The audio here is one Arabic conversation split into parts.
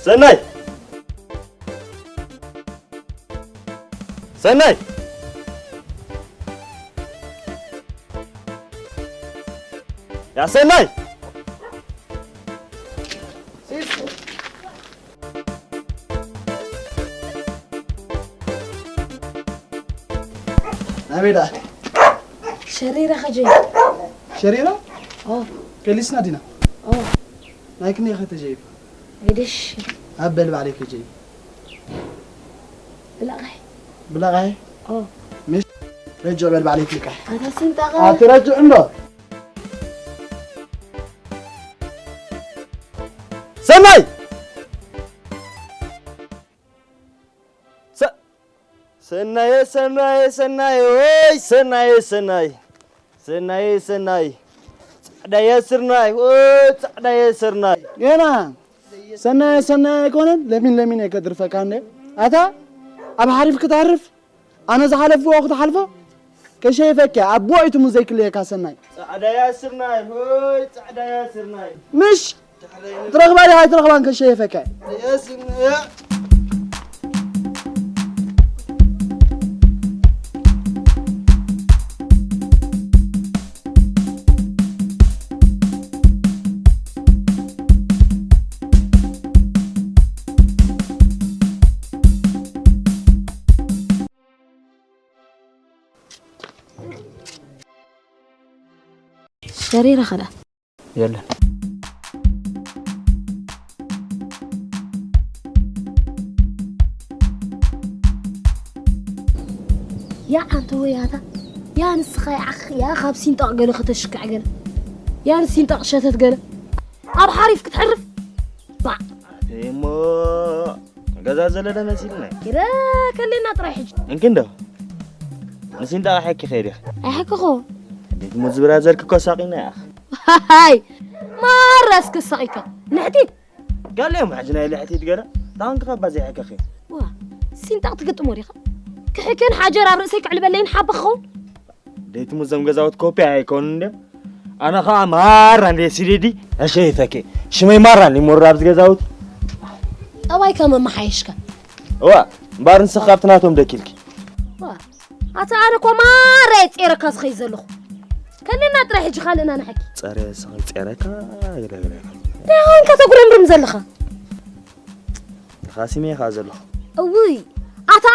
سناي سناي يا سناي نبيدا شريرة خجي شريرة؟ كليسنا دينا لكن يا أخي تجيب عيدش أبل عليك جيب بلاغي مش رجع بل عليك لك هذا سنتغى ترجع عنده سناي سناي سناي سناي وي سناي سناي سناي سناي صعدا سرناي وي صعدا سرناي يانا سناي كونن لمين يقدر فكانه أتا أبى عارف كتعرف أنا زحلف وأخذ حلفه كشيفك يا أبوعي مزيك اللي كاسناي صعدا سرناي وي صعدا سرناي مش ترغب علي هاي ترغب عن كشيفك يا سناي شريرة خلا يلا يا أنتو يا هذا يا نسخي أخ يا خابسين طاقة لختشك عقل يا نسين طاقة شتت قل أب حريف كتعرف با إيمو غزازة لنا مسيلنا كده كلنا طريح يمكن ده نسين ده حكي خير يا أخي أحكي خو ديك مزبرة زرك كوساقينا يا أخي هاي ما راسك السقيكة نحديد قال لهم حجنا اللي حتيت قرا تانك خبا زي حكي أخي وا سين طاقة تقطموري خا كحكين حاجة راب رأسك على بالين حابخون ديت مزم غزاوت كوبي هيكون ده أنا خا مار عندي سيدي أشيفك شمي مرة اللي مر رابز غزاوت أواي كمان ما حيشك وا بارن سخابتناتهم دكيلك وا أتعارك وما رأيت إيرك أسخي زلخ كلنا طرح يجي خالنا نحكي صار سخي صارك ده هون كتقول امرم زلخة خاسمي خازلو أوي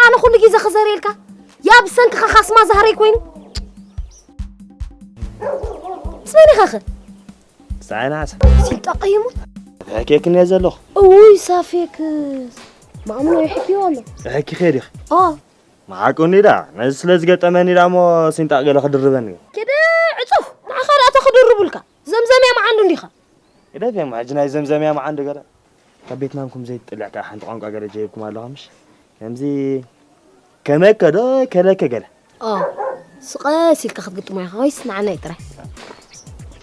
أنا كل جيزة خزاريلك يا بسنك خاص ما زهري كوين اسمعني خاخ ساعنا عسى سيتا قيمو حكيك نزلو أوي صافيك ما عمره يحكي والله حكي خير يا آه معاكوني دا نسلز قطمني دا مو سنتا قال خدربني كده عطف مع خال أتاخد الربلك زمزم يا ما عنده ليخا إذا في معجنة زمزم يا ما عنده قال كبيتنا لكم زي طلع كحنت قنقا قال جايبكم على مش كمزي كما كذا كلا كجلا سقاسي الكخد معي خايس نعناي ترى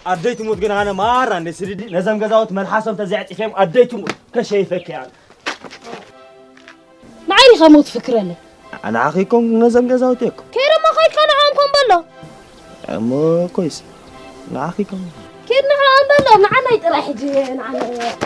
أديت موت جنا أنا مرة عند سيدي لازم جزاوت ملحسهم تزعت فيهم أديت موت كشيفك يعني معي خموت فكرة لك أنا أخيكم لازم جزاوتكم كير ما خايك أنا عامكم بالله أما كويس أنا أخيكم كير نعم بالله نعناي ترى حجي نعناي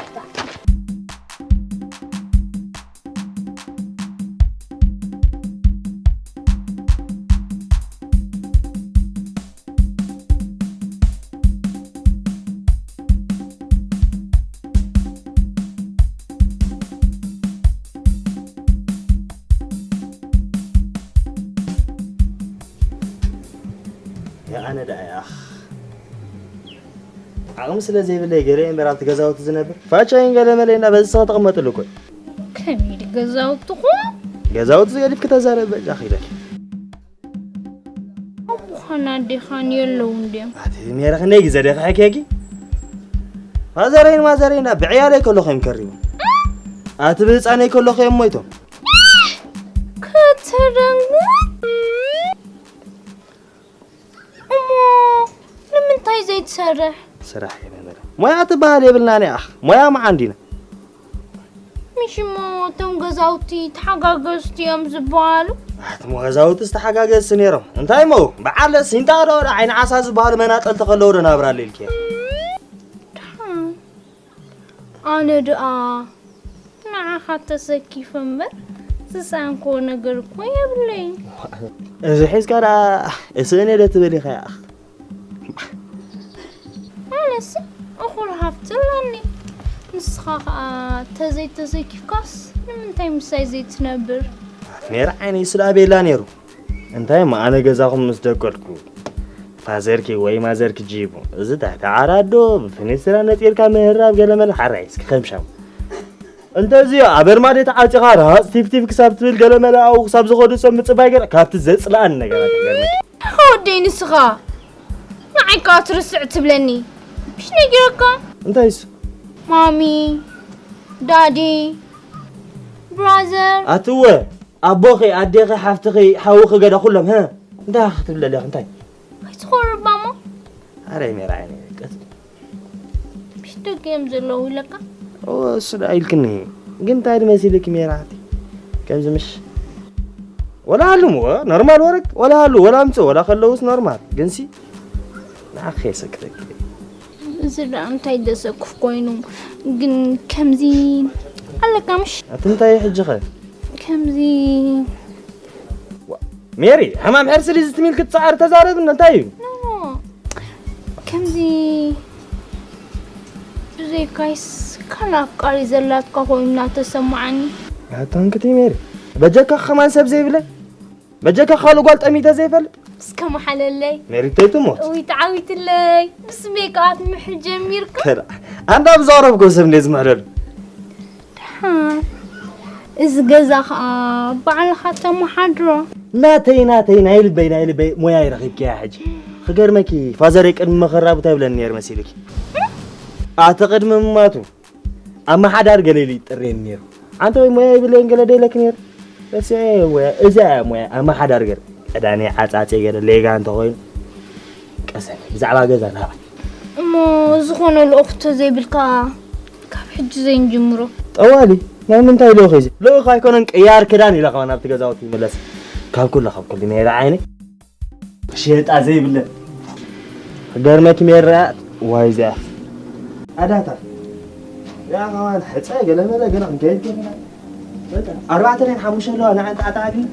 يا أنا دا يا أخ عقم سلازي بالله جريء مرات جزاوت زنبر فاشين قال ملينا بس صوت قمت لكم كمية جزاوت تخون جزاوت زي كده زار بجاخي لك خنا دي خان يلون دي هذه ميرا خنيجي زي حكيكي ما زارين بعيالي كله خيم كريم أتبص أنا كله خيم مويتهم كترنج لمن تاي زي تسرح سرح يا بني ما تبالي يبلناني أخ ما ما عندنا مش ما تم غزاوتي تحققستي أم زبالو مو غزاوت استحقاق السنيرم انتاي مو بعال سنتا دور عين عسى زبال مناط التخلور نابرا ليلك أنا دعاء مع حتى سكي فمر سسان كون نجر كون يبلين إذا حس كذا السنة ده تبلي خيا أنا سي أخور هفتلني نسخة تزي كيف كاس من تايم سايزي تنبر نير عيني سلابي لا نيرو انتي ما أنا جزاهم مستقلكوا فازركي وي ما زرك جيبو زدا تعرضو بفنسرا نتير كاميرا بقال مال حرايس خمشام انت زي عبر ما دي تعاطي غارا ستيف كسبت بالقال مال او حساب زخدو سم صبايغر كابت زصلان نغرات غيرك هودي نسخة معي كاتر سعت بلني مش نجرك انتيس مامي دادي براذر اتوه ابوخي اديخي حفتخي حوخي غدا كلهم ها انت اختب لي انتي تخور ماما اري مير عيني مش تقيم زلو لك او سدايل كني قنت هذه مسيلك ميراتي كم زمش ولا علمو نورمال ورق ولا هلو ولا امسو ولا خلوس نورمال جنسي ناخي سكتك زرا انت يدسك كوينو جن كمزي على كمش انتي حجخه كمزي ميري حمام حرس اللي زتميل كتصعر تزارب انتي نو كمزي زي كايس كان افكاري زلات كوينا تسمعني هاتنكتي ميري بجاك خمان سب زي بلا بجاك خالو قالت اميته زي فل بس كم حللي ميري تيتموت ويتعاويت لي بس ميقات محل جميرك كلا انا بزورب كوسم لازم علل إذا جزاك بعد حتى محاضرة ناتي يلبي مويا يرخيك يا حج خجر مكي فازرك المخرب تبلن نير مسيلك اعتقد من ماتو اما حدار قليلي ترين نير انت مويا يبلين قلدي لك نير بس ايه اذا مويا اما حدار قل اداني عاصاصي قل ليغا انت خوين قسم بزعبا غزا مو زخون الاخت زي بالكا كاب حج زي نجمرو طوالي يعني انت لو خيزي لو خاي كونن قيار كدان الى قوانا بتغزاوت يملس كاب كل ميرا عيني شيط زي بله غرمك ميرا وايزا اداتا يا قوان حصا قلمله غنا انكيد كده بتا 4 5 لو انا انت عتاقي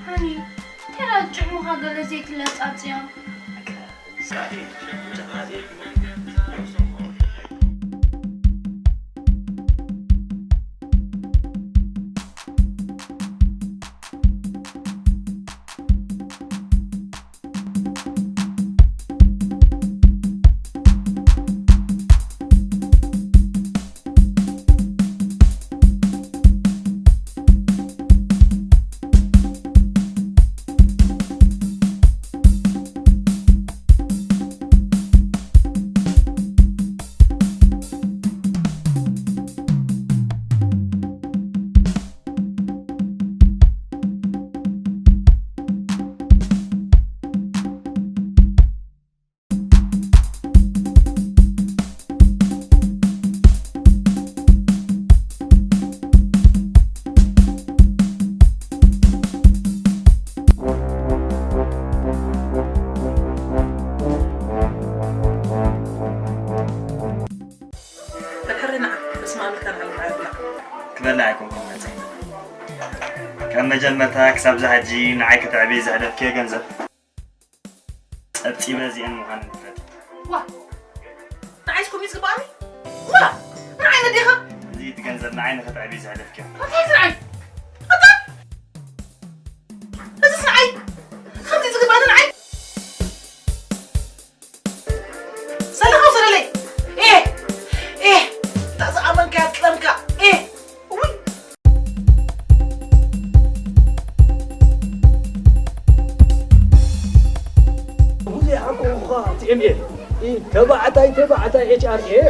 هاني ترجعوا هذا زيت لا تعطيهم كم جمتك سبز حجي نعيك تعبيز هدف كي جنزب أبتي بزي أن مهان واه نعيشكم يسقباني واه نعين ديها زيد جنزب نعين تعبيز هدف كي ما تيجي نعين أتا لازم نعين خمسة يسقباني نعين TMA تبعتاي HRA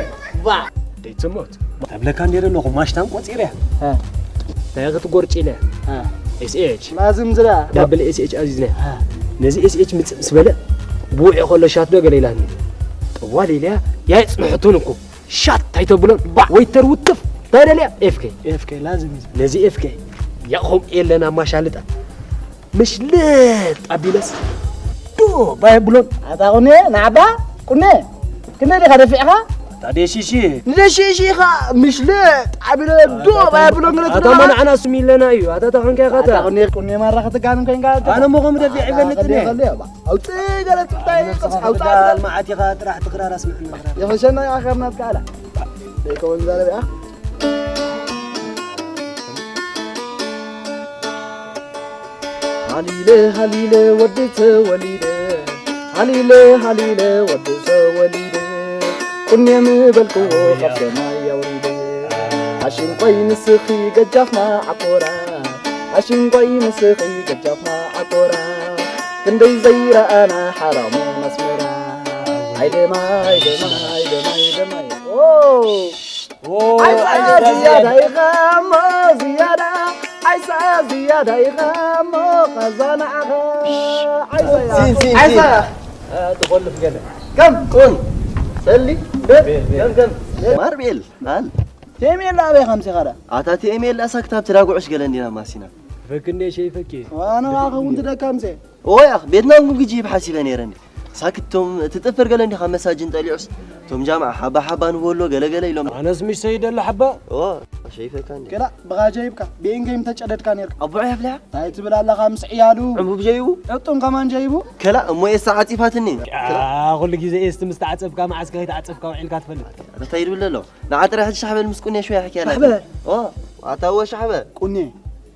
با ديتموت تبلا كان يرى له ماشتان قصيره ها تاغت قرጭله ها SH لازم زرا دبل SH ازيزنا نزي SH متسبله بوعي خلو شات دغ ليلاني طوالي ليا يا يصنحتونكم شات تايتبلون با ويتر وتف تادليا FK لازم نزي FK ياهم إلنا ما شالتا مش ليت أبيلس دو بايبلون هذا قني نعبا قني كنا اللي غادي فيها تادي شيشي شي خا مش ليت عبيل دو بايبلون هذا ما أنا سمي لنا أيوه هذا تهون كي هذا غاتا قني مرة كتكانم كين قال أنا مو مدفع عبالتني خليها با أو تيجي تبتاي أو قال ما عاد يغاد راح تقرا اسمع يا خشنا يا آخرنا تكالا يكون ذلك يا هليلة وديت وليدة هليلة وديت وليدة كني مبلكو خفنا يا وليدة عشان قوي مسخي قجاف ما عقورا عشان قوي مسخي قجاف ما عقورا كندي زيرة أنا حرام مسمرا هيدي ما أوه عايزة زيادة يغام زيادة عايزة زيادة يغام خزانة عايزة تقول في قلب كم كون سلي كم ماربيل هل تيمين لا بي خمسة غدا عطاتي ايميل اسكتاب تراجعش قالني ما سينا فكني شيء فكي وانا واخا وانت ده كمسة ويا اخ بيتنا نقول جيب حاسبه نيرني ساكتهم تتفر قالني خمس ساجن طلعوس توم جامعة حبا نقول له قال يلوم أنا اسمي سيد الحبة شايفه كان كلا بغا جايبك بين جيم تجدد كان يرك ابو عيفلا هاي تبل الله خمس عيالو عمو بجيبو اطن كمان جايبو كلا امو يساعتي فاتني كل جزء استمستعصب كما عسكري تعصب كما عيل كاتفل تاير ولا لا نعاد راح الشحب المسكون شويه حكي لك شحبه عطاو شحبه قني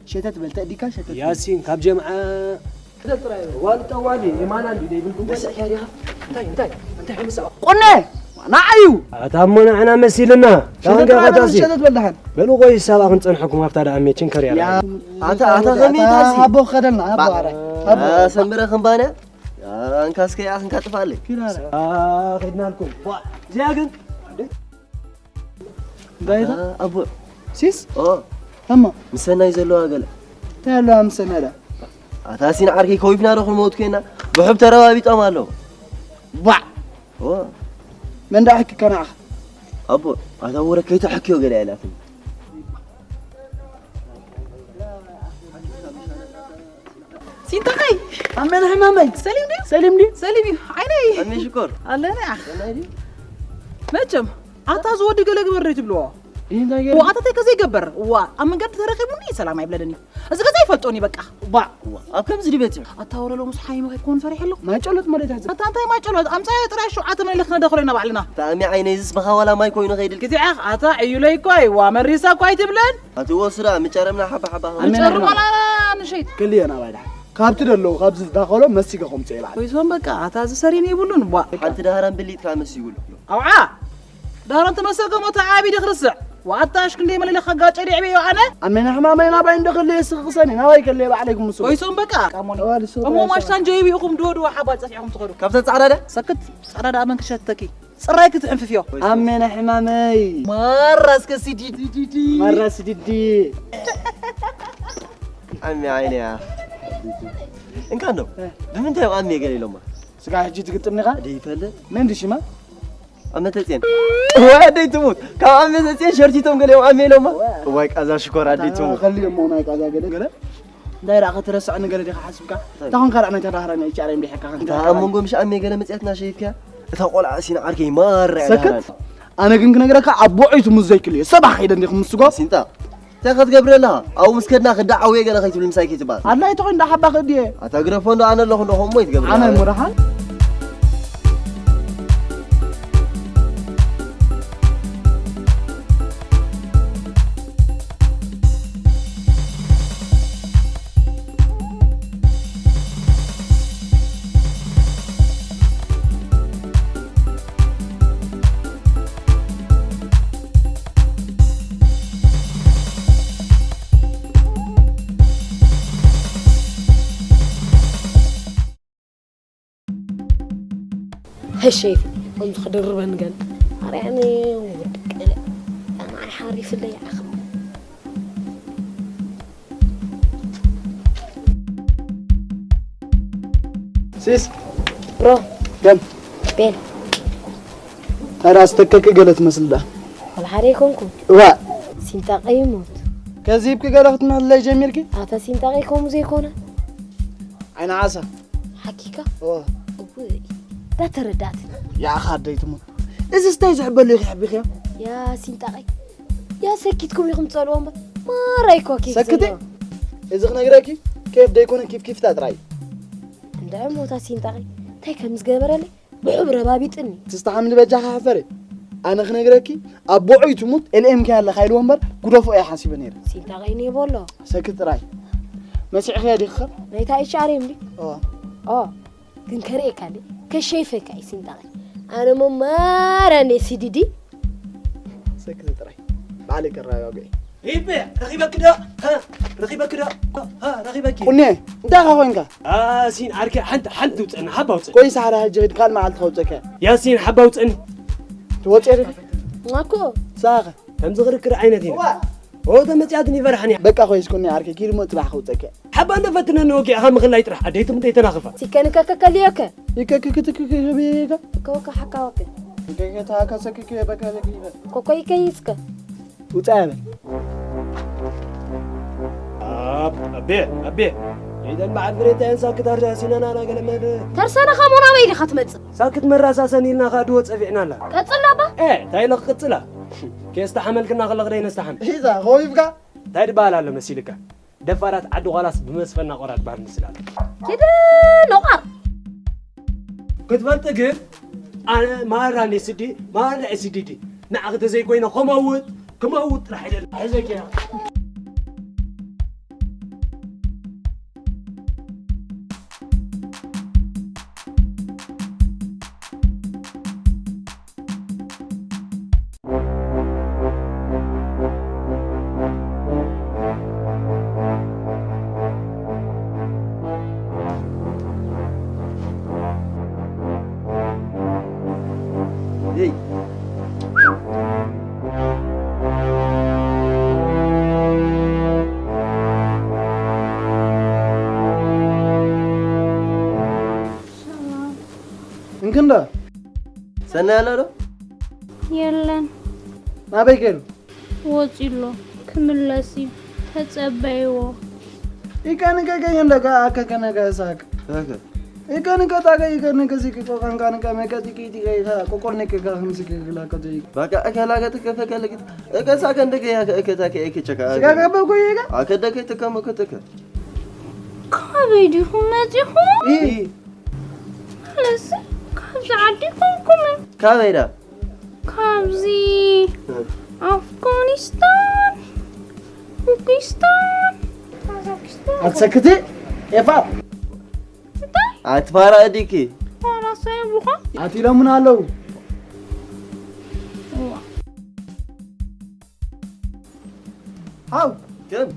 شتت بلتديكا شتت ياسين كاب جمعة كده ترى والي إيمان عندي ده يقولكم بس يا ريها انت مسا قني نعيو أتامنا أنا مسيلنا شتت بلدهن بلو قوي سابق نصنحكم أفتاد عمي تشنكر يا عطا غمي تاسي هبو خدلنا هبو عري سمبره خنبانه انكاس كي اخن كاتفالي كده خدنا لكم زياقن دايدا ابو سيس اما مسنا يزلوا قال يلا مسنا لا عتاسين عركي كويبنا روح الموت كينا بحب ترى بيطم الله با من ده حكي كان اخ ابو هذا ورك كي تحكيو قال يا لكن سينتقي امين حمامي سليم دي عيني امي شكر الله يا اخي مچم عطا زود قلق بريت بلوا إيه ده يا وعطا كزي جبر أما قد ترخيبوني سلام يبلدني إذا كزي فلتوني بقى با أكم زري بيتي أتاور له مصحي ما يكون فرح له ما يجلط مريت هذا أنت ما يجلط أمسا ترى شو عتم اللي خنا دخلنا بعلنا تامي عيني اسمها ولا ما يكون غير كذي أخ أتا عيولي كوي ومريسا كوي تبلن أتوصل متشارمنا حبة متشرم ولا نشيت كلي أنا بعد كابت دلو خابز داخله مسيقة خمسة يلعب ويسون بقى أتا زسريني يقولون بوا حتى دهران بليت كامس يقول أوعى دار أنت مسك متعابي دخرسع وعطاش كندي من اللي خقاش أريع بيه وأنا أمين حمامي أنا بعين دخل لي سخصني ناوي كلي بعليكم مسوي ويسون بقى أمو ماشتان جايبي أخم دود وحبات صفيحهم تخرج كيف تعرض سكت صار أمانك شتكي صرايك تعنف فيه أمين حمامي مرة سكسيدي مرة سديدي عمي عيني يا إن كانوا بمن تيو عمي قال لهم سقاح جيت قلت مني غا دي فلت من دي شما عمي تسين وادي تموت كم عمي تسين شرتيتهم قال لهم عمي لهم وايك أزا شكر عدي تموت خليهم مونايك أزا قال داير أخذ ترسعني قال لي حاسبك تهون قرأنا تظهرنا يشارين بحكا تأمم مش عمي قال متأتنا شيء تقول عسين عركي مرة سكت أنا كنت نقرأك عبوعيت مزيك لي صباح إذا نخم السقا سنتا تاخذ قبر لها أو مسكنا خد عوية قال خيت بالمساكي تبع الله يتوقع ده حبة خديه أتقرفون ده أنا اللي هم ما يتقبل أنا المرحل هالشيء هم خدر بنقل يعني ودك أنا حارف اللي يعخم سيس برو كم بين أنا أستكك قلت مثل ده والحريكمكم وا سنتاقي يموت كذيبك قلت من الله جميلك هذا سنتاقيكم زي كونه عين عسى حقيقة أوه ده تردات يا خادي تموت إذا استيزع بالي يحبي خيا يا سنتاقي يا سكتكم لكم تصلون ما رايكوا كيف سكتي إذا خنقراكي كيف ده يكون كيف تدري عند عموتا سنتاقي تاي كم زغبر لي بعبره بابيطني تستحمل بجاها حفري أنا خنقراكي أبوعي تموت الإمكان لخيل ومبر كرفو أي حاسب نير سنتاقي ني بولو سكت راي مسيح خيا ديخر نيتا إشاريم لي اه كن كريك علي كشيفك أي سنتاقي أنا ممارني سيدي سكت راي بعليك الراي وقعي إيه رقيبك كده ها رقيبك كده ها رقيبك قلني انت اخوينك سين عارك حنت وتن حبة وتن كويس على هالجهد قال ما عاد خوتك يا سين حبة وتن توصيري ماكو ساغه كم زغرك عينتي هو ده متعدني فرحني بقى خويس كوني عارك كير مو تبع خوتك حبة أنا فتنا نوقي أهم خلا يطرح أديت مديت ناخفة سكانك ككليك يككككك بيك كوكا حكاوك كككتا كسكك بقى كوكاي كيسك وتعال أبي إذا ما عبرت إنسان كتر سنة أنا قال ما ترسنا خمونا ويلي ختمت ساكت مرة أساسا إلنا خادوت أفعنا لا قصلا با إيه تاي لك قصلا كي استحمل كنا غلق رينا استحمل إذا خوي بقى تاي بالا لما سيلك دفرات عدو خلاص بمسفنا قرات بار مسلال كده نقر كنت بنتقل أنا ما راني سدي ما راني سديدي نعقد زي كوينا كموت راح إلى حزك يا انكندا سنة لا يلا ما بيكلو وصيلو كملاسي تتصبيو يكان عندك اككنا ساك هكا يكان كتا يكان كسيك كان كان مكتي كي كوكورنك كمسك لا كتي بقى أكلا كتك فكلا كت ساك عندك يا كتاك إيه كتشكا سكاكا بقولي أكدك تكمل كتك كابيدي همتي هم إيه لسه كابز عديكم كمان كاويرا كابزي أفغانستان باكستان كازاخستان أتسكتي يا فاط أتفارق ديكي أنا سايبوها أتي لهم من هالو هاو كم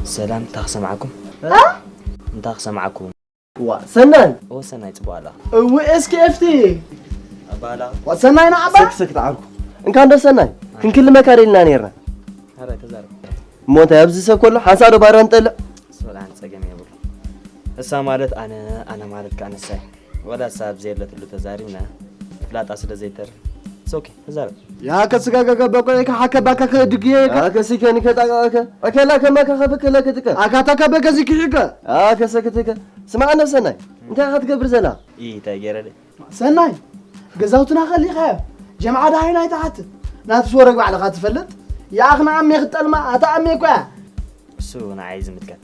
سلام تخصم معكم تخصم معكم سنان وسنا يتبوالا وإسك إفتي أبالا وسناي نعبا سكت عاركو إن كان ده سنان كل ما كاريلنا نيرنا هذا تزار موت يبزي سكولو حسادو باران طلع سؤال سجن يا بول هسا مالت أنا مالت كأنا ساي ولا ساب زي اللي تلو تزارينا لا تأصل زيتر سوكي تزار يا كسكاكا بقولك حكا باكا دقيقة أكسي كاني كتاكا أكلا كما كخفك لا كتكا أكاتاكا بكزي كيكا كسكتك سمع أنا سناي أنت أخذ قبر زلا إيه تاجر لي سناي قزاوتنا خلي خايف جماعة داينا تحت ناس ورق بعد خاطر فلت يا أخنا عمي اختل ما أتا عمي كوا سو أنا عايز متكت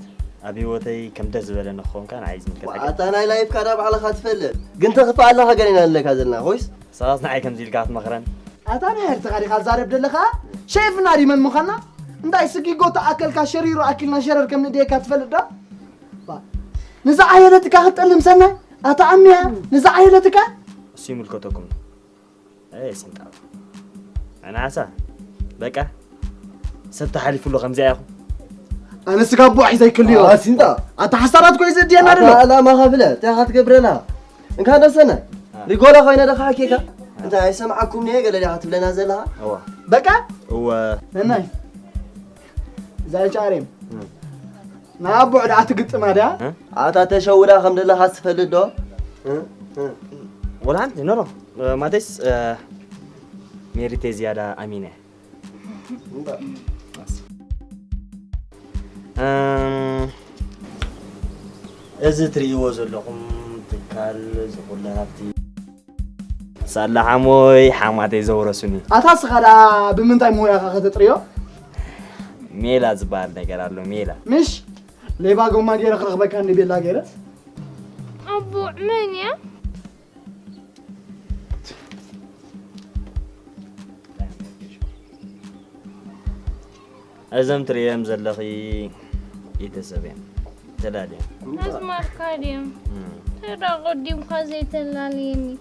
أبي وتي كم دزبل نخون كان عايز متكت أنا لايف كراب على خاطر فلت قنت خف على خجرنا لك هذا خويس صلاص نعي كم زيل قات مخرن أتا أنا هرت غادي خزار بدل خا شايف ناري من مخنا نداي سقي قوت أكل كشرير وأكلنا شرر كم ندي كاتفلت ده نزع عيلتك أختل مسنا أتا عمي نزع عيلتك سيمو الكتوكم إيه سنتاب أنا عسى بكا ست حالي فلو خمسة أخو أنا سكابو عايزة كل يوم سنتا أنت حسرات كويس دي أنا لا ما خافله تاخذ قبرنا إن كان سنة رجولا خاينا دخل كيكا أنت سمعكم نيجا قال لي هاتب لنا زلها هو بكا هو هناي زي شاريم نابو عاد أتقط ما ده عطا تشورا خمد الله حسفل الدو ولا أنت نورا ما تيس ميريتي زيادة أمينة إذا تريوا زلهم تكال زقولها بتي صار حموي حماتي زورة سني أتاس خدا بمنتاي مويا خد تريو ميلا زبال نقرأ له ميلا مش ليه باقو ما جيرك رغبك أني بيلا جيرك أبو من يا أزم تريم زلخي يتسبين تلالي أزمار كريم ترى قديم خزي تلاليني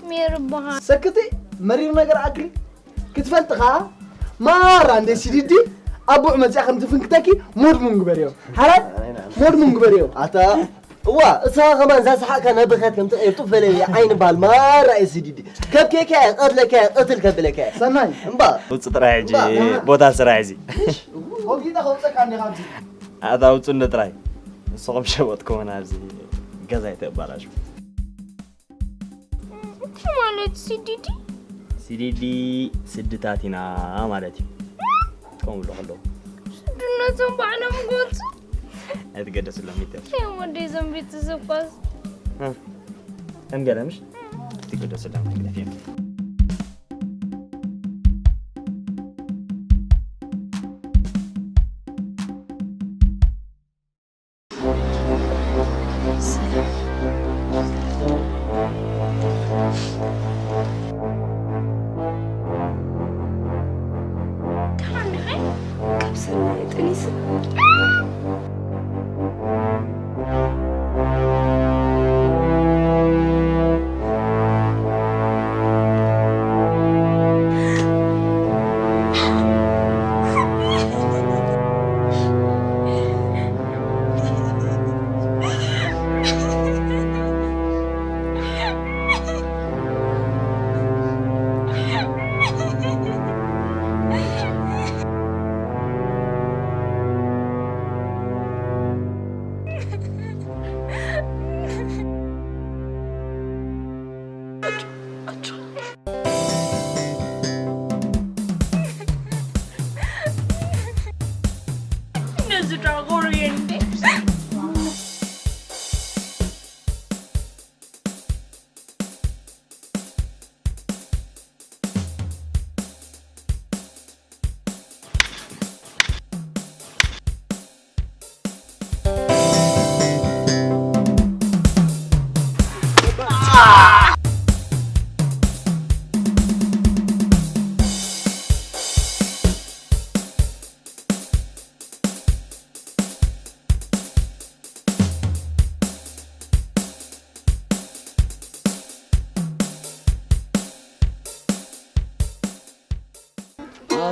ميربها سكتي مرير نقر أكلي كتفلت خا ما راندي سيدي أبو عمد ساخن تفنكتاكي مود منقبريو حرام مود منقبريو عطا وا ساغ ما نزاس حكا نبخت كم تطفل لي عين بال ما رئيس جديد كب كيك قتلك قتل كبلك سناي امبا وتصراحي بوتا سراحي هو كده خلصك عني خمسي هذا وصلنا تراي صوم شوتكم أنا زي جزايت بالاش أنت مالت سيدي سدتاتنا مالتي قوم له خلو سدنا تنبعنا مقولت أتقدس ولا ميتر يا ودي زنبي تسقط ها أم قال مش تقدس ولا ميتر فيها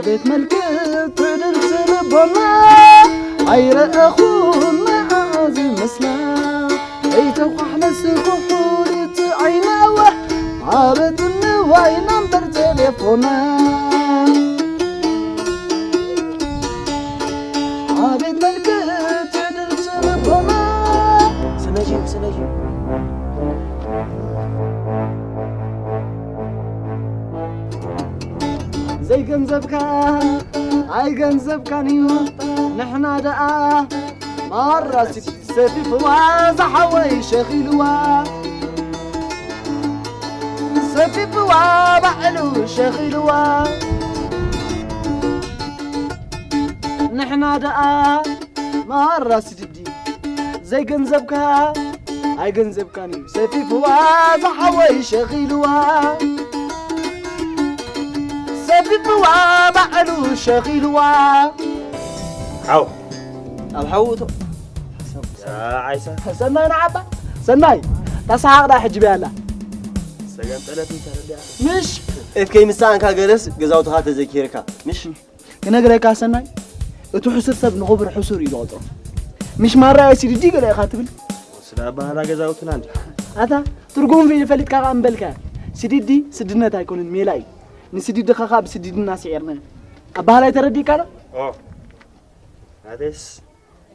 بيت ملكة تدرس ربنا عير أخونا عازم مسنا أيتوق أحلى سكحولي تعيناوه عابد النواي نمبر تليفونا عابد ملكة تدرس ربنا سنجيب زي جنزبكا عاي جنزبكا نحنا دقا مرة سيفي فوا زحوي شغيلوا سيفي فوا بعلو شغيلوا نحنا دقا مرة سيدي زي جنزبكا عاي جنزبكا سيفي فوا زحوي شغيلوا بوا بعلو شغيلوا حاو أب حوتو عايسة سناي نعبا سناي تسعق دا حجبي الله سجن طلت انت مش إف كي مسان كاجلس جزاوتها تذكيرك مش كنغريكا سناي حسر سب نخبر حسر يلوطو مش مرة يا سيدي دي قال خاتبل سلا بهلا جزاوتنا انت أتا ترجون في فلت كعا أمبلكا سيدي دي سدنا تايكون ميلاي نسيدي دخاخا بسيدي الناس يعرنا أبهلا يتردي كلا هذس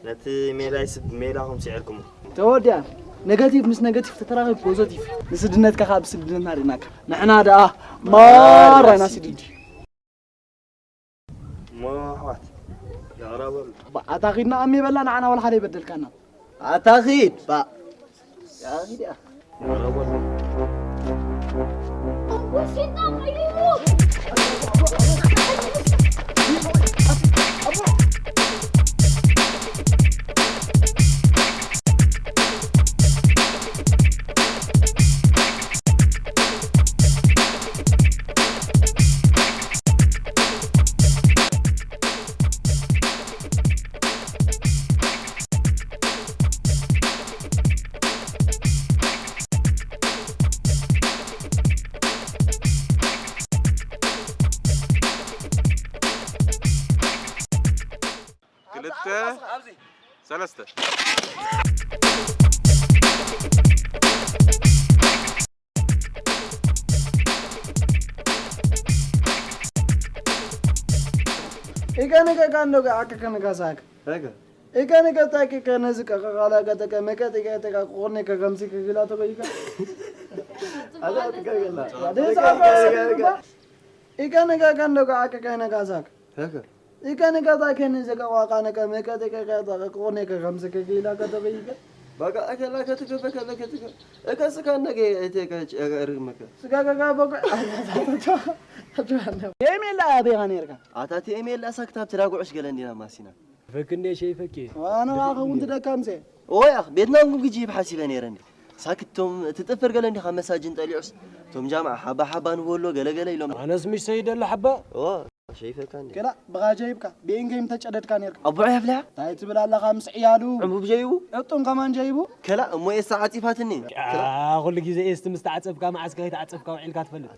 نتي ميلاي سب ميلاهم سعركم توديا نيجاتيف مش نيجاتيف تتراغب بوزيتيف نسدنا تكاخا بسدنا ريناك نحنا دا مرة ناس سيدي ما حوات يا رب أتاخدنا أمي بلا نعنا ولا حدا يبدل كنا أتاخد با يا أخي يا رب والسيطان يموت ثلاثة إيكانك كان لو عك كان كاساك هكا إيكانك تاكي كان زك قالا كتك مكتك كتك قرنك كمسك كلا تبيك هذا تكلم إيكانك كان لو عك كان كاساك هكا إيكانك تاكي نزك واقانك مكتك كتك قرنك كمسك كلا تبيك بقى أكلك تكفى كلك تكفى أكسكان نجي تك أرمك سكاكا بقى يمين لا أبي غنيرك أعطيتي إيميل لا سكتاب تراجع إيش قال عندنا ماسينا فكني شيء فكي وأنا أخو أنت ده كم سنة يا أخ بيتنا نقول جيب حاسبة نيرني ساكتهم تتفرق قال عندي 5 ساجن طلعوس توم جامعة حبة نقول له قال يلوم أنا اسمي سيد الحبة شايفه كان كلا بغا جايبك بين جيم تجدد كان يرك أبو عيفلا تايت بلا الله 5 عيالو عمو بجيبو أنتم كمان جايبو كلا مو ساعات فاتني كل جزء استمستعصب كما عسكري تعصب كما عيل كاتفلت